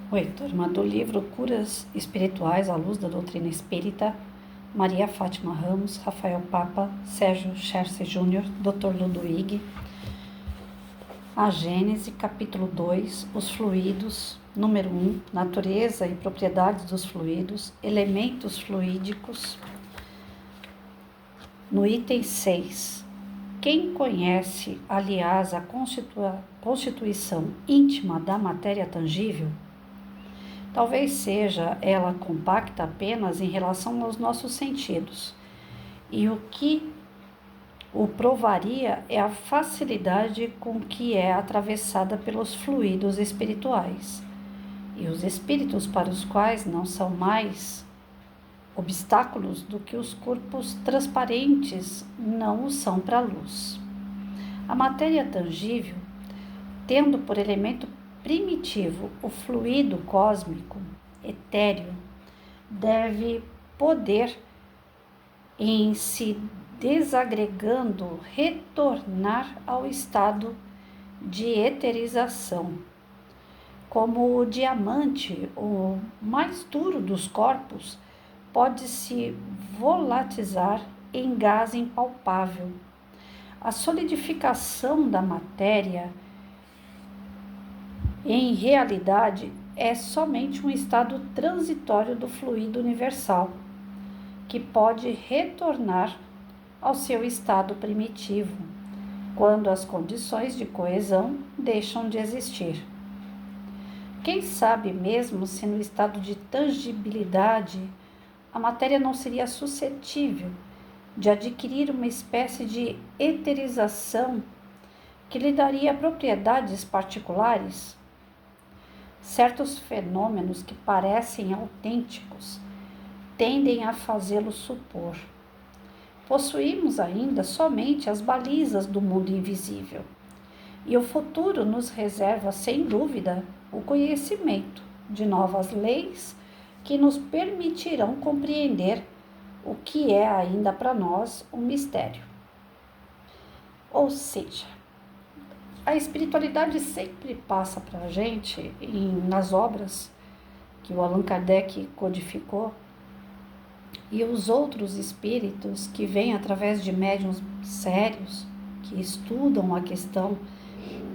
Oi, turma do livro Curas Espirituais à Luz da Doutrina Espírita, Maria Fátima Ramos, Rafael Papa, Sérgio Scherce Júnior, Dr. Ludwig, a Gênese, capítulo 2, os fluidos, número 1, natureza e propriedades dos fluidos, elementos fluídicos, no item 6. Quem conhece, aliás, a constituição íntima da matéria tangível, talvez seja ela compacta apenas em relação aos nossos sentidos, e o que o provaria é a facilidade com que é atravessada pelos fluidos espirituais, e os espíritos para os quais não são mais obstáculos do que os corpos transparentes não o são para a luz. A matéria tangível, tendo por elemento primitivo o fluido cósmico etéreo, deve poder, em se desagregando, retornar ao estado de eterização. Como o diamante, o mais duro dos corpos, pode se volatilizar em gás impalpável. A solidificação da matéria, em realidade, é somente um estado transitório do fluido universal, que pode retornar ao seu estado primitivo, quando as condições de coesão deixam de existir. Quem sabe mesmo se no estado de tangibilidade a matéria não seria suscetível de adquirir uma espécie de eterização que lhe daria propriedades particulares? Certos fenômenos que parecem autênticos tendem a fazê-lo supor. Possuímos ainda somente as balizas do mundo invisível, e o futuro nos reserva, sem dúvida, o conhecimento de novas leis que nos permitirão compreender o que é ainda para nós um mistério. Ou seja, a espiritualidade sempre passa para a gente, nas obras que o Allan Kardec codificou, e os outros espíritos que vêm através de médiuns sérios, que estudam a questão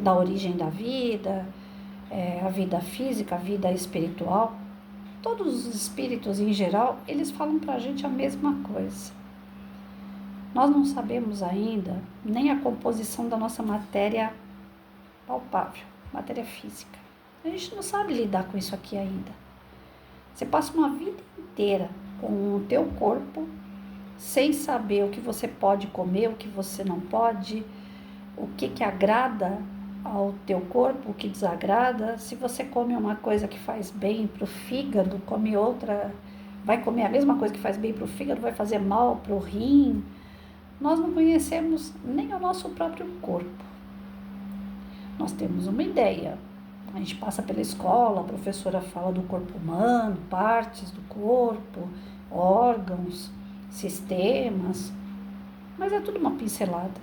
da origem da vida, a vida física, a vida espiritual, todos os espíritos em geral, eles falam para a gente a mesma coisa. Nós não sabemos ainda nem a composição da nossa matéria palpável, matéria física. A gente não sabe lidar com isso aqui ainda. Você passa uma vida inteira com o teu corpo sem saber o que você pode comer, o que você não pode, o que agrada ao teu corpo, o que desagrada. Se você come uma coisa que faz bem para o fígado, come outra, vai comer a mesma coisa que faz bem para o fígado, vai fazer mal para o rim. Nós não conhecemos nem o nosso próprio corpo. Nós temos uma ideia. A gente passa pela escola, a professora fala do corpo humano, partes do corpo, órgãos, sistemas, mas é tudo uma pincelada.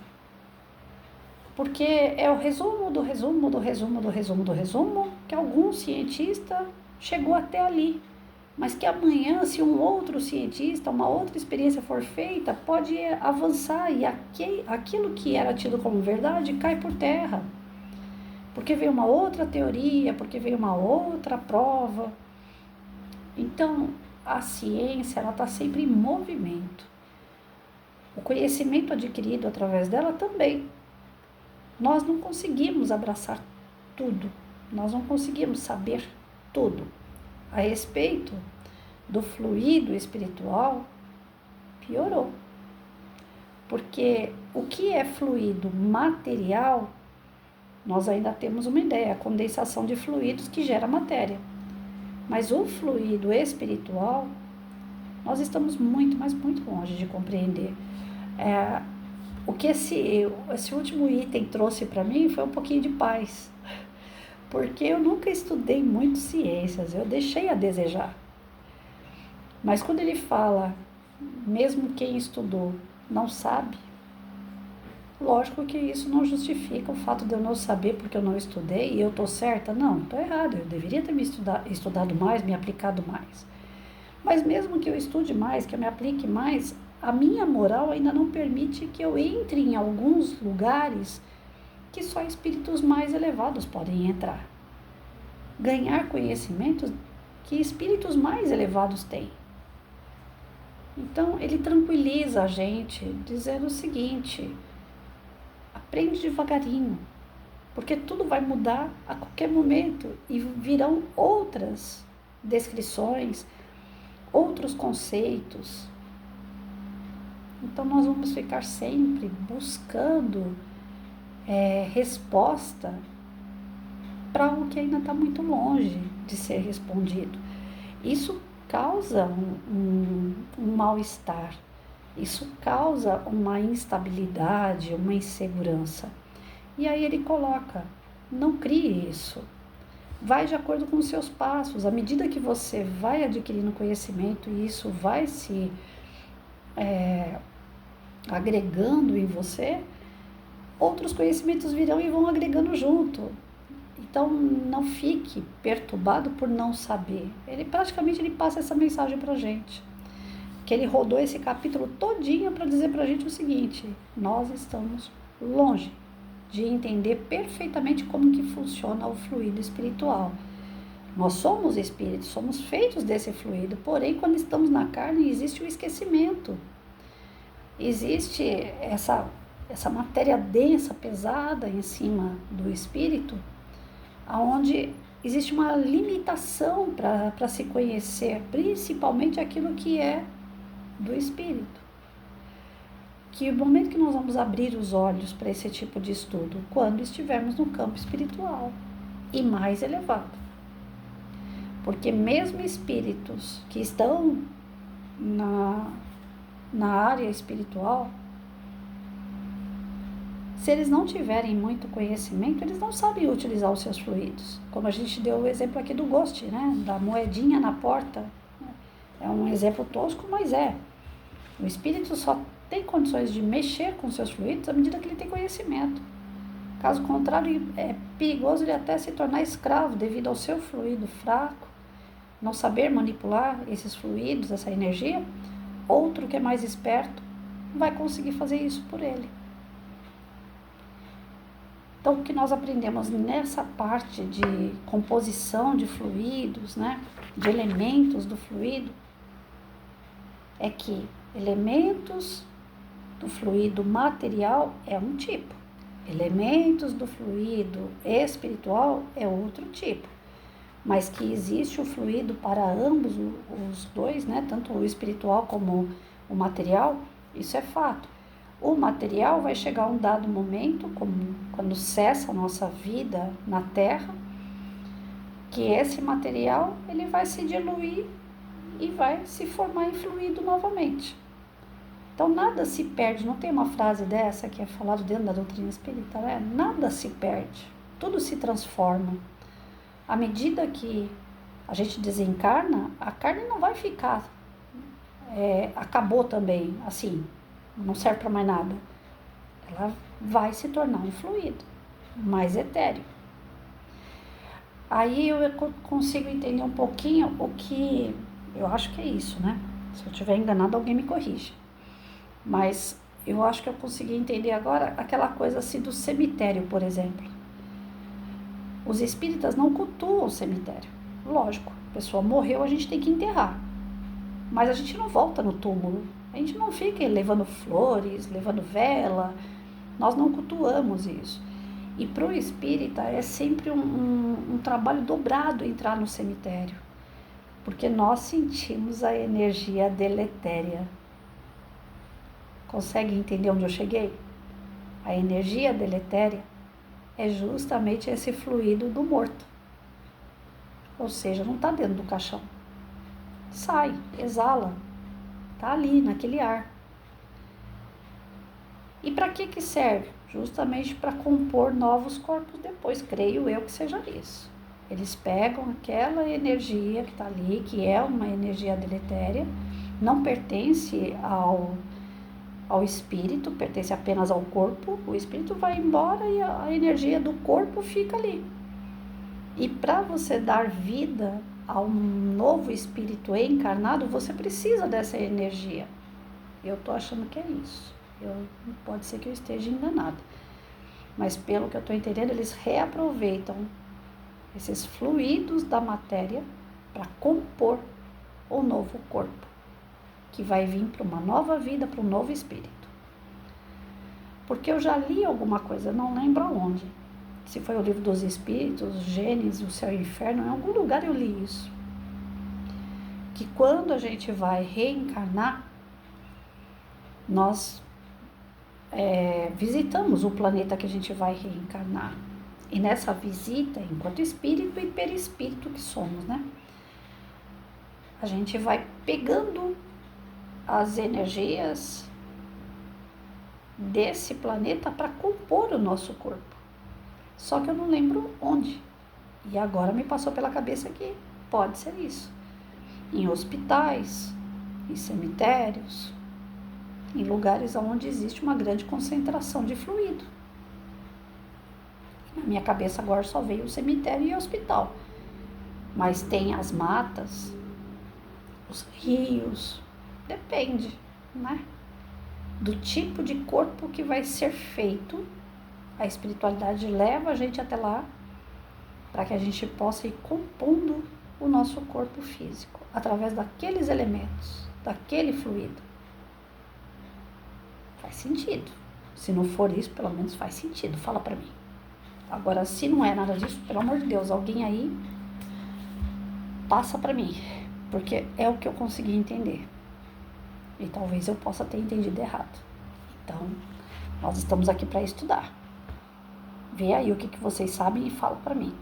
Porque é o resumo do resumo do resumo do resumo do resumo que algum cientista chegou até ali. Mas que amanhã, se um outro cientista, uma outra experiência for feita, pode avançar e aquilo que era tido como verdade cai por terra. Porque veio uma outra teoria, porque veio uma outra prova. Então, a ciência está sempre em movimento. O conhecimento adquirido através dela também. Nós não conseguimos abraçar tudo, nós não conseguimos saber tudo. A respeito do fluido espiritual, piorou. Porque o que é fluido material, nós ainda temos uma ideia, a condensação de fluidos que gera matéria. Mas o fluido espiritual, nós estamos muito, mas muito longe de compreender. O que esse último item trouxe para mim foi um pouquinho de paz. Porque eu nunca estudei muito ciências, eu deixei a desejar. Mas quando ele fala, mesmo quem estudou não sabe, Lógico que isso não justifica o fato de eu não saber porque eu não estudei e eu estou certa. Não, estou errada. Eu deveria ter me estudado mais, me aplicado mais. Mas mesmo que eu estude mais, que eu me aplique mais, a minha moral ainda não permite que eu entre em alguns lugares que só espíritos mais elevados podem entrar. Ganhar conhecimentos que espíritos mais elevados têm. Então, ele tranquiliza a gente, dizendo o seguinte: aprende devagarinho, porque tudo vai mudar a qualquer momento e virão outras descrições, outros conceitos. Então, nós vamos ficar sempre buscando resposta para algo que ainda está muito longe de ser respondido. Isso causa um mal-estar, isso causa uma instabilidade, uma insegurança. E aí ele coloca: não crie isso. Vai de acordo com os seus passos. À medida que você vai adquirindo conhecimento e isso vai se agregando em você, outros conhecimentos virão e vão agregando junto. Então, não fique perturbado por não saber. Ele praticamente passa essa mensagem para a gente. Que ele rodou esse capítulo todinho para dizer para a gente o seguinte: nós estamos longe de entender perfeitamente como que funciona o fluido espiritual. Nós somos espíritos, somos feitos desse fluido, porém, quando estamos na carne, existe o esquecimento. Existe essa matéria densa, pesada em cima do espírito, onde existe uma limitação para se conhecer, principalmente aquilo que é do espírito. Que o momento que nós vamos abrir os olhos para esse tipo de estudo, quando estivermos no campo espiritual e mais elevado. Porque mesmo espíritos que estão na área espiritual, se eles não tiverem muito conhecimento, eles não sabem utilizar os seus fluidos. Como a gente deu o exemplo aqui do Ghost, né? Da moedinha na porta. É um exemplo tosco, mas é. O espírito só tem condições de mexer com seus fluidos à medida que ele tem conhecimento. Caso contrário, é perigoso ele até se tornar escravo devido ao seu fluido fraco, não saber manipular esses fluidos, essa energia. Outro que é mais esperto vai conseguir fazer isso por ele. Então, o que nós aprendemos nessa parte de composição de fluidos, né, de elementos do fluido, é que elementos do fluido material é um tipo, elementos do fluido espiritual é outro tipo, mas que existe o fluido para ambos os dois, né, tanto o espiritual como o material, isso é fato. O material vai chegar a um dado momento, como quando cessa a nossa vida na Terra, que esse material ele vai se diluir e vai se formar em fluido novamente. Então nada se perde, não tem uma frase dessa que é falada dentro da doutrina espírita, né? Nada se perde, tudo se transforma. À medida que a gente desencarna, a carne não vai ficar, acabou também, assim, não serve para mais nada. Ela vai se tornar um fluido mais etéreo. Aí eu consigo entender um pouquinho o que eu acho que é isso, né? Se eu estiver enganado, alguém me corrige. Mas eu acho que eu consegui entender agora aquela coisa assim do cemitério, por exemplo. Os espíritas não cultuam o cemitério. Lógico, a pessoa morreu, a gente tem que enterrar. Mas a gente não volta no túmulo. A gente não fica levando flores, levando vela. Nós não cultuamos isso. E para o espírita é sempre um trabalho dobrado entrar no cemitério. Porque nós sentimos a energia deletéria. Consegue entender onde eu cheguei? A energia deletéria é justamente esse fluido do morto. Ou seja, não está dentro do caixão. Sai, exala. Está ali, naquele ar. E para que serve? Justamente para compor novos corpos depois. Creio eu que seja isso. Eles pegam aquela energia que está ali, que é uma energia deletéria, não pertence ao espírito, pertence apenas ao corpo, o espírito vai embora e a energia do corpo fica ali. E para você dar vida a um novo espírito encarnado, você precisa dessa energia. Eu estou achando que é isso. Pode ser que eu esteja enganada. Mas pelo que eu estou entendendo, eles reaproveitam esses fluidos da matéria para compor o novo corpo, que vai vir para uma nova vida, para um novo espírito. Porque eu já li alguma coisa, não lembro aonde. Se foi o Livro dos Espíritos, Gênesis, o Céu e o Inferno, em algum lugar eu li isso. Que quando a gente vai reencarnar, nós visitamos o planeta que a gente vai reencarnar. E nessa visita, enquanto espírito e perispírito que somos, né? A gente vai pegando as energias desse planeta para compor o nosso corpo. Só que eu não lembro onde. E agora me passou pela cabeça que pode ser isso. Em hospitais, em cemitérios, em lugares onde existe uma grande concentração de fluido. Na minha cabeça agora só veio o cemitério e o hospital. Mas tem as matas, os rios, depende, né? Do tipo de corpo que vai ser feito. A espiritualidade leva a gente até lá para que a gente possa ir compondo o nosso corpo físico através daqueles elementos, daquele fluido. Faz sentido. Se não for isso, pelo menos faz sentido. Fala para mim. Agora, se não é nada disso, pelo amor de Deus, alguém aí passa para mim, porque é o que eu consegui entender. E talvez eu possa ter entendido errado. Então, nós estamos aqui para estudar. Vê aí o que vocês sabem e fala para mim.